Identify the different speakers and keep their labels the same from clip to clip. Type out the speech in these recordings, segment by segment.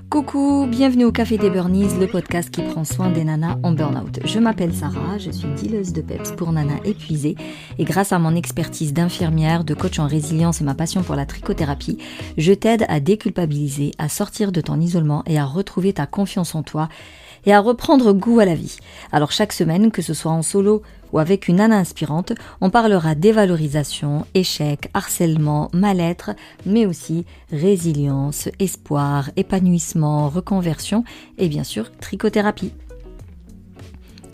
Speaker 1: Coucou, bienvenue au Café des Burnies, le podcast qui prend soin des nanas en burn-out. Je m'appelle Sarah, je suis dealeuse de peps pour nanas épuisées et grâce à mon expertise d'infirmière, de coach en résilience et ma passion pour la trichothérapie, je t'aide à déculpabiliser, à sortir de ton isolement et à retrouver ta confiance en toi et à reprendre goût à la vie. Alors chaque semaine, que ce soit en solo ou avec une nana inspirante, on parlera dévalorisation, échec, harcèlement, mal-être, mais aussi résilience, espoir, épanouissement, reconversion et bien sûr trichothérapie.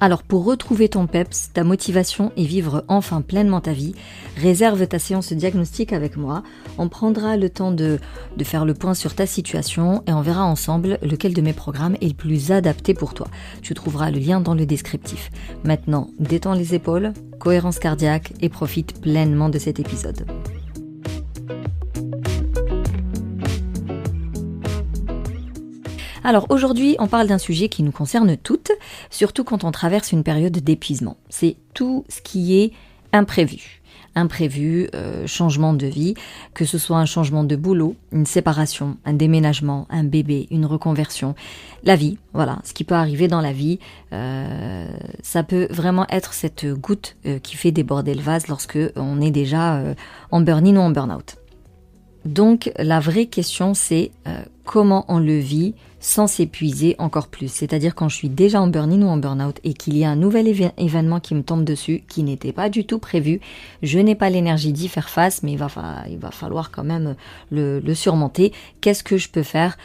Speaker 1: Alors pour retrouver ton peps, ta motivation et vivre enfin pleinement ta vie, réserve ta séance de diagnostic avec moi. On prendra le temps de faire le point sur ta situation et on verra ensemble lequel de mes programmes est le plus adapté pour toi. Tu trouveras le lien dans le descriptif. Maintenant, détends les épaules, cohérence cardiaque et profite pleinement de cet épisode. Alors aujourd'hui, on parle d'un sujet qui nous concerne toutes, surtout quand on traverse une période d'épuisement. C'est tout ce qui est imprévu. Imprévu, changement de vie, que ce soit un changement de boulot, une séparation, un déménagement, un bébé, une reconversion, la vie, voilà, ce qui peut arriver dans la vie, ça peut vraiment être cette goutte qui fait déborder le vase lorsque on est déjà en burn-in ou en burn-out. Donc la vraie question c'est comment on le vit sans s'épuiser encore plus. C'est-à-dire quand je suis déjà en burn-in ou en burn-out et qu'il y a un nouvel événement qui me tombe dessus, qui n'était pas du tout prévu, je n'ai pas l'énergie d'y faire face, mais il va falloir quand même le surmonter. Qu'est-ce que je peux faire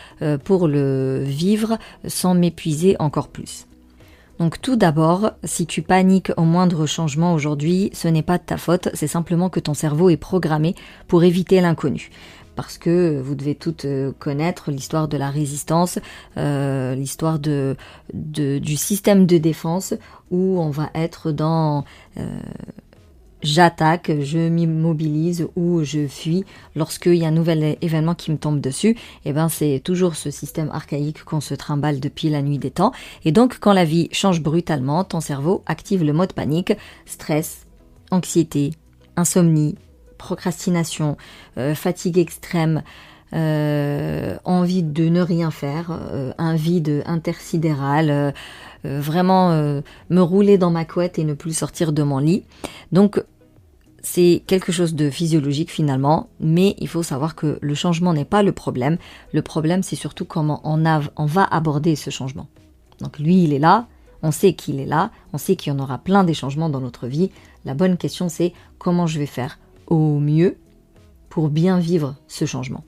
Speaker 1: pour le vivre sans m'épuiser encore plus ? Donc tout d'abord, si tu paniques au moindre changement aujourd'hui, ce n'est pas de ta faute, c'est simplement que ton cerveau est programmé pour éviter l'inconnu. Parce que vous devez toutes connaître l'histoire de la résistance, l'histoire du système de défense où on va être dans j'attaque, je m'immobilise ou je fuis lorsqu'il y a un nouvel événement qui me tombe dessus. Et ben c'est toujours ce système archaïque qu'on se trimballe depuis la nuit des temps. Et donc quand la vie change brutalement, ton cerveau active le mode panique, stress, anxiété, insomnie, procrastination, fatigue extrême, envie de ne rien faire, un vide intersidéral, vraiment me rouler dans ma couette et ne plus sortir de mon lit. Donc c'est quelque chose de physiologique finalement, mais il faut savoir que le changement n'est pas le problème. Le problème c'est surtout comment on va aborder ce changement. Donc lui il est là, on sait qu'il est là, on sait qu'il y en aura plein des changements dans notre vie. La bonne question c'est comment je vais faire au mieux pour bien vivre ce changement.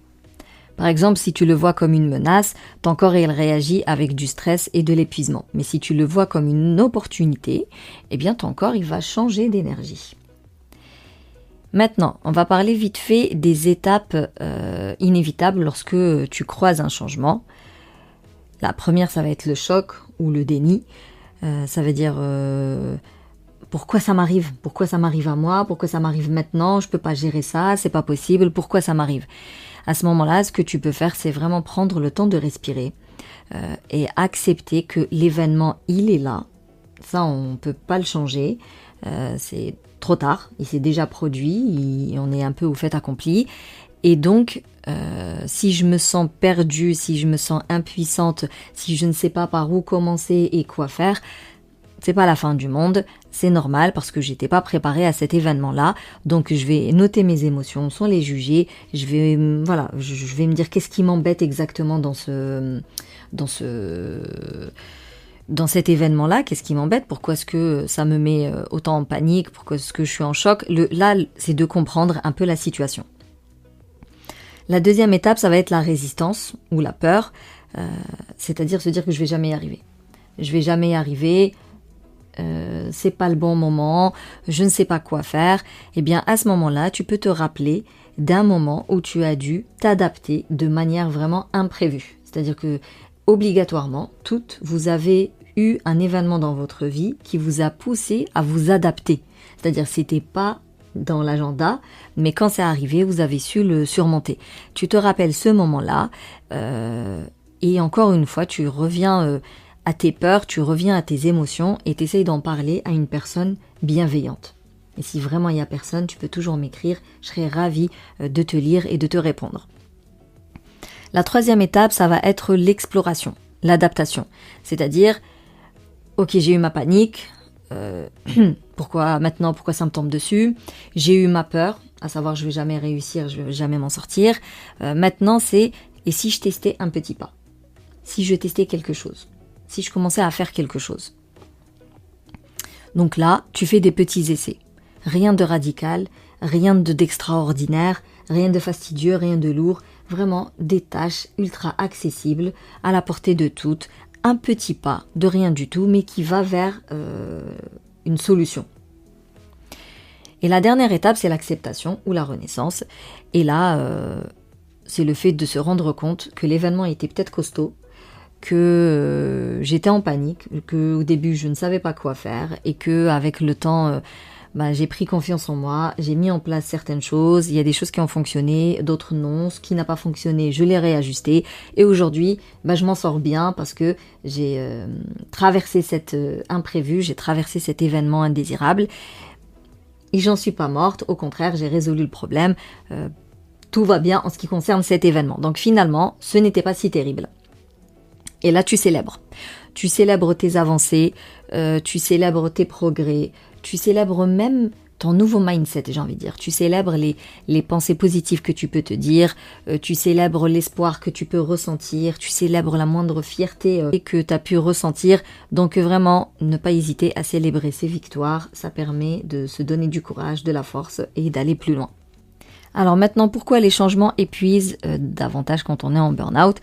Speaker 1: Par exemple, si tu le vois comme une menace, ton corps il réagit avec du stress et de l'épuisement. Mais si tu le vois comme une opportunité, eh bien ton corps il va changer d'énergie. Maintenant, on va parler vite fait des étapes inévitables lorsque tu croises un changement. La première, ça va être le choc ou le déni. Ça veut dire pourquoi ça m'arrive ? Pourquoi ça m'arrive à moi ? Pourquoi ça m'arrive maintenant ? Je peux pas gérer ça, c'est pas possible. Pourquoi ça m'arrive ? À ce moment-là, ce que tu peux faire, c'est vraiment prendre le temps de respirer et accepter que l'événement, il est là. Ça, on peut pas le changer. C'est trop tard. Il s'est déjà produit. On est un peu au fait accompli. Et donc, si je me sens perdue, si je me sens impuissante, si je ne sais pas par où commencer et quoi faire, c'est pas la fin du monde, c'est normal parce que j'étais pas préparée à cet événement-là. Donc je vais noter mes émotions sans les juger. Je vais me dire qu'est-ce qui m'embête exactement dans cet événement-là, qu'est-ce qui m'embête, pourquoi est-ce que ça me met autant en panique, pourquoi est-ce que je suis en choc. Là, c'est de comprendre un peu la situation. La deuxième étape, ça va être la résistance ou la peur, c'est-à-dire se dire que je vais jamais y arriver. Je vais jamais y arriver. C'est pas le bon moment, je ne sais pas quoi faire. Eh bien à ce moment-là, tu peux te rappeler d'un moment où tu as dû t'adapter de manière vraiment imprévue. C'est-à-dire que obligatoirement, toutes, vous avez eu un événement dans votre vie qui vous a poussé à vous adapter. C'est-à-dire c'était pas dans l'agenda, mais quand c'est arrivé, vous avez su le surmonter. Tu te rappelles ce moment-là et encore une fois, tu reviens à tes peurs, tu reviens à tes émotions et tu essayes d'en parler à une personne bienveillante. Et si vraiment il n'y a personne, tu peux toujours m'écrire, je serai ravie de te lire et de te répondre. La troisième étape, ça va être l'exploration, l'adaptation. C'est-à-dire, ok, j'ai eu ma panique, pourquoi ça me tombe dessus? J'ai eu ma peur, à savoir je vais jamais réussir, je vais jamais m'en sortir. Maintenant, c'est, et si je testais un petit pas? Si je testais quelque chose? Si je commençais à faire quelque chose? Donc là, tu fais des petits essais. Rien de radical, rien d'extraordinaire, rien de fastidieux, rien de lourd. Vraiment des tâches ultra accessibles, à la portée de toutes. Un petit pas de rien du tout, mais qui va vers une solution. Et la dernière étape, c'est l'acceptation ou la renaissance. Et là, c'est le fait de se rendre compte que l'événement était peut-être costaud, que j'étais en panique, qu'au début je ne savais pas quoi faire et qu'avec le temps, j'ai pris confiance en moi, j'ai mis en place certaines choses, il y a des choses qui ont fonctionné, d'autres non, ce qui n'a pas fonctionné, je l'ai réajusté et aujourd'hui, je m'en sors bien parce que j'ai traversé cet imprévu, j'ai traversé cet événement indésirable et j'en suis pas morte, au contraire, j'ai résolu le problème, tout va bien en ce qui concerne cet événement. Donc finalement, ce n'était pas si terrible. Et là, tu célèbres. Tu célèbres tes avancées, tu célèbres tes progrès, tu célèbres même ton nouveau mindset, j'ai envie de dire. Tu célèbres les pensées positives que tu peux te dire, tu célèbres l'espoir que tu peux ressentir, tu célèbres la moindre fierté que tu as pu ressentir. Donc vraiment, ne pas hésiter à célébrer ces victoires, ça permet de se donner du courage, de la force et d'aller plus loin. Alors maintenant, pourquoi les changements épuisent davantage quand on est en burn-out ?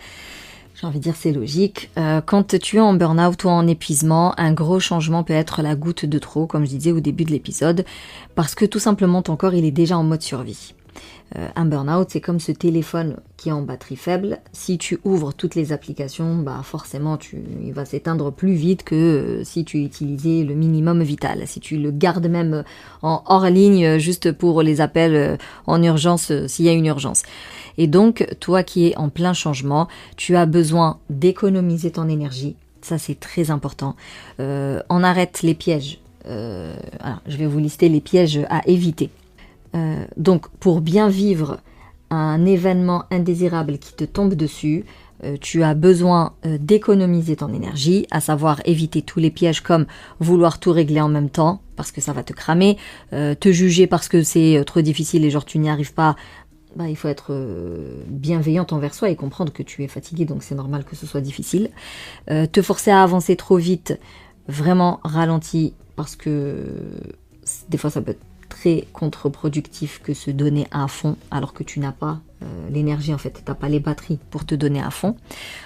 Speaker 1: J'ai envie de dire c'est logique. Quand tu es en burn-out ou en épuisement, un gros changement peut être la goutte de trop, comme je disais au début de l'épisode, parce que tout simplement ton corps il est déjà en mode survie. Un burn-out, c'est comme ce téléphone qui est en batterie faible. Si tu ouvres toutes les applications, forcément il va s'éteindre plus vite que si tu utilisais le minimum vital. Si tu le gardes même en hors ligne juste pour les appels en urgence, s'il y a une urgence. Et donc, toi qui es en plein changement, tu as besoin d'économiser ton énergie. Ça, c'est très important. On arrête les pièges. Alors, je vais vous lister les pièges à éviter. Donc, pour bien vivre un événement indésirable qui te tombe dessus, tu as besoin d'économiser ton énergie, à savoir éviter tous les pièges comme vouloir tout régler en même temps, parce que ça va te cramer, te juger parce que c'est trop difficile et genre tu n'y arrives pas. Il faut être bienveillante envers soi et comprendre que tu es fatigué, donc c'est normal que ce soit difficile. Te forcer à avancer trop vite, vraiment ralenti, parce que des fois ça peut être très contre-productif que se donner à fond, alors que tu n'as pas l'énergie, en fait, tu n'as pas les batteries pour te donner à fond.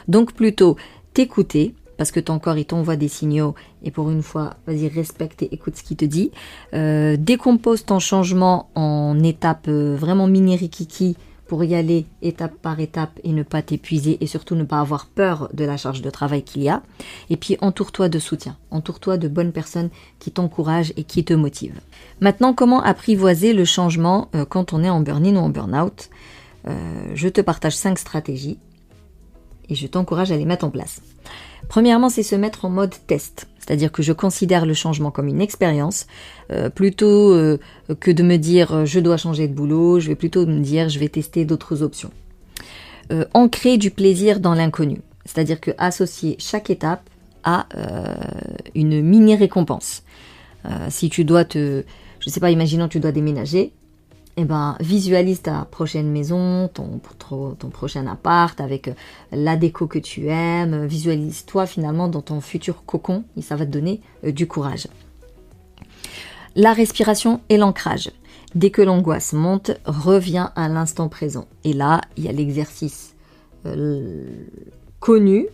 Speaker 1: Donc plutôt t'écouter, parce que ton corps il t'envoie des signaux et pour une fois, vas-y, respecte et écoute ce qu'il te dit. Décompose ton changement en étapes vraiment mini-rikiki pour y aller étape par étape et ne pas t'épuiser et surtout ne pas avoir peur de la charge de travail qu'il y a. Et puis entoure-toi de soutien, entoure-toi de bonnes personnes qui t'encouragent et qui te motivent. Maintenant, comment apprivoiser le changement quand on est en burn-in ou en burn-out ? Je te partage 5 stratégies et je t'encourage à les mettre en place. Premièrement, c'est se mettre en mode test, c'est-à-dire que je considère le changement comme une expérience, plutôt que de me dire je dois changer de boulot, je vais plutôt me dire je vais tester d'autres options. Ancrer du plaisir dans l'inconnu, c'est-à-dire que associer chaque étape à une mini récompense. Si tu dois imaginons tu dois déménager, visualise ta prochaine maison, ton prochain appart avec la déco que tu aimes. Visualise-toi finalement dans ton futur cocon et ça va te donner du courage. La respiration et l'ancrage. Dès que l'angoisse monte, reviens à l'instant présent. Et là, il y a l'exercice connu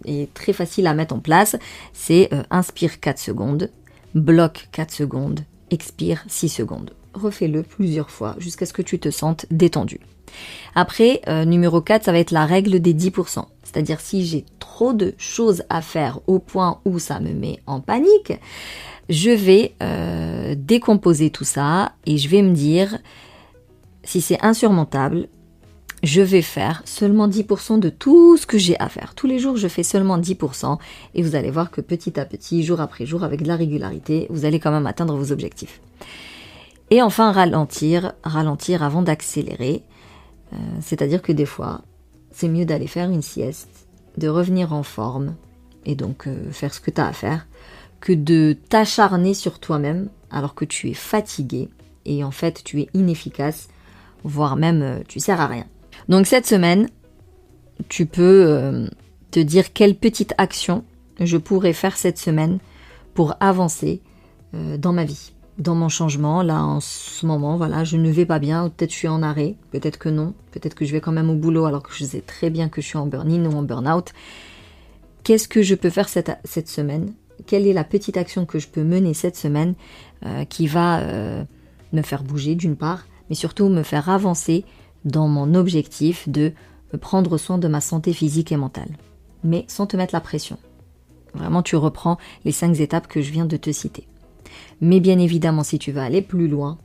Speaker 1: et très facile à mettre en place. C'est inspire 4 secondes, bloque 4 secondes, expire 6 secondes. Refais-le plusieurs fois jusqu'à ce que tu te sentes détendu. Après, numéro 4, ça va être la règle des 10%. C'est-à-dire si j'ai trop de choses à faire au point où ça me met en panique, je vais décomposer tout ça et je vais me dire, si c'est insurmontable, je vais faire seulement 10% de tout ce que j'ai à faire. Tous les jours, je fais seulement 10% et vous allez voir que petit à petit, jour après jour, avec de la régularité, vous allez quand même atteindre vos objectifs. Et enfin, ralentir avant d'accélérer. C'est-à-dire que des fois, c'est mieux d'aller faire une sieste, de revenir en forme et donc faire ce que tu as à faire, que de t'acharner sur toi-même alors que tu es fatigué et en fait tu es inefficace, voire même tu sers à rien. Donc cette semaine, tu peux te dire quelle petite action je pourrais faire cette semaine pour avancer dans ma vie, dans mon changement. Là en ce moment, voilà, je ne vais pas bien, peut-être je suis en arrêt, peut-être que non, peut-être que je vais quand même au boulot alors que je sais très bien que je suis en burn-in ou en burn-out. Qu'est-ce que je peux faire cette semaine ? Quelle est la petite action que je peux mener cette semaine qui va me faire bouger d'une part, mais surtout me faire avancer dans mon objectif de prendre soin de ma santé physique et mentale, mais sans te mettre la pression. Vraiment, tu reprends les 5 étapes que je viens de te citer. Mais bien évidemment, si tu veux aller plus loin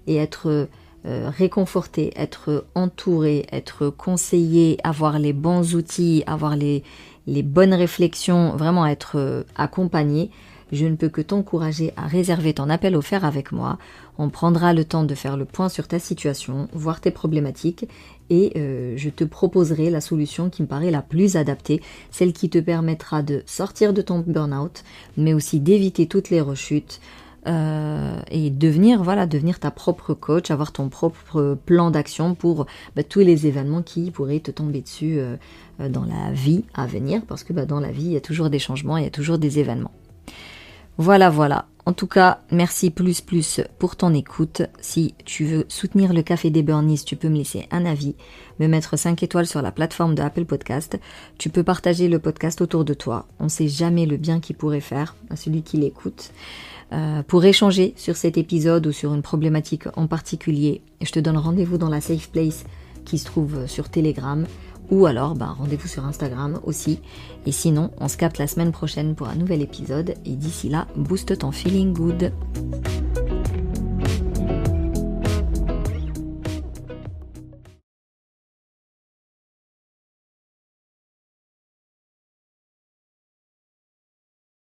Speaker 1: et être réconforté, être entouré, être conseillé, avoir les bons outils, avoir les bonnes réflexions, vraiment être accompagné, je ne peux que t'encourager à réserver ton appel offert avec moi. On prendra le temps de faire le point sur ta situation, voir tes problématiques et je te proposerai la solution qui me paraît la plus adaptée, celle qui te permettra de sortir de ton burn-out, mais aussi d'éviter toutes les rechutes et devenir ta propre coach, avoir ton propre plan d'action pour tous les événements qui pourraient te tomber dessus dans la vie à venir, parce que dans la vie, il y a toujours des changements, il y a toujours des événements. Voilà. En tout cas, merci plus pour ton écoute. Si tu veux soutenir le Café des Burnies, tu peux me laisser un avis, me mettre 5 étoiles sur la plateforme de Apple Podcast. Tu peux partager le podcast autour de toi. On ne sait jamais le bien qu'il pourrait faire à celui qui l'écoute. Pour échanger sur cet épisode ou sur une problématique en particulier, je te donne rendez-vous dans la Safe Place qui se trouve sur Telegram. Ou alors, rendez-vous sur Instagram aussi. Et sinon, on se capte la semaine prochaine pour un nouvel épisode. Et d'ici là, booste ton feeling good.